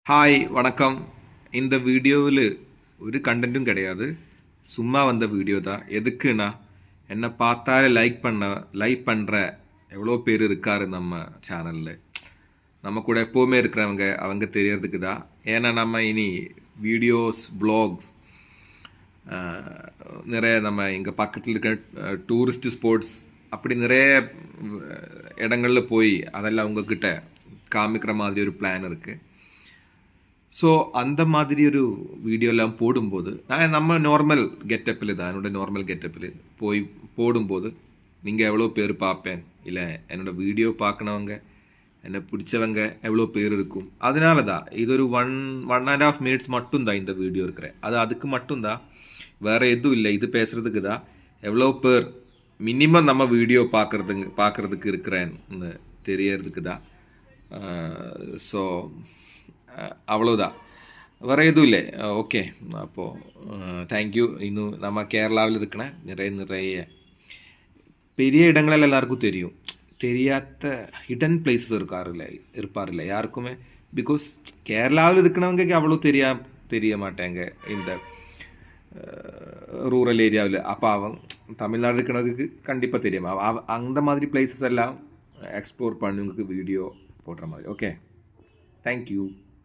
Hi வணக்கம். இந்த வீடியோவில் ஒரு கண்டென்ட்டும் கிடையாது. சும்மா வந்த வீடியோ தான். எதுக்குன்னா, என்னை பார்த்தாலே லைக் பண்ணுற எவ்வளோ பேர் இருக்காரு நம்ம சேனலில். நம்ம கூட எப்போவுமே இருக்கிறவங்க அவங்க தெரியறதுக்கு தான். ஏன்னா நம்ம இனி வீடியோஸ், வ்ளாக்ஸ் நிறைய நம்ம எங்கள் பக்கத்தில் இருக்க டூரிஸ்ட் ஸ்பாட்ஸ் அப்படி நிறைய இடங்களில் போய் அதெல்லாம் உங்ககிட்ட காமிக்கிற மாதிரி ஒரு பிளான் இருக்குது. ஸோ அந்த மாதிரி ஒரு வீடியோலாம் போடும்போது நம்ம நார்மல் கெட்டப்பில் தான், என்னோட நார்மல் கெட்டப்பில் போய் போடும்போது நீங்கள் எவ்வளோ பேர் பார்ப்பேன், இல்லை என்னோடய வீடியோ பார்க்கணவங்க, என்னை பிடிச்சவங்க எவ்வளோ பேர் இருக்கும். அதனால தான் இது ஒரு 1.5 minutes மட்டும்தான் இந்த வீடியோ இருக்கிறேன். அதுக்கு மட்டும்தான், வேறு எதுவும் இல்லை. இது பேசுகிறதுக்கு தான் எவ்வளோ பேர் மினிமம் நம்ம வீடியோ பார்க்குறதுக்கு இருக்கிறேன்னு தெரியறதுக்கு தான். ஸோ அவ்வளோதான், வேறு எதுவும் இல்லை. ஓகே, அப்போது தேங்க்யூ. இன்னும் நம்ம கேரளாவில் இருக்கிற நிறைய பெரிய இடங்கள் எல்லாருக்கும் தெரியும். தெரியாத ஹிடன் பிளேஸஸ் இருப்பார்ல யாருக்குமே. பிகாஸ் கேரளாவில் இருக்கிறவங்க அவ்வளோ தெரிய மாட்டாங்க இந்த ரூரல் ஏரியாவில். அப்போ அவங்க தமிழ்நாடு இருக்கிறவங்களுக்கு கண்டிப்பாக தெரியும். அந்த மாதிரி பிளேஸஸ் எல்லாம் எக்ஸ்ப்ளோர் பண்ணி உங்களுக்கு வீடியோ போடுற மாதிரி. Okay, thank you.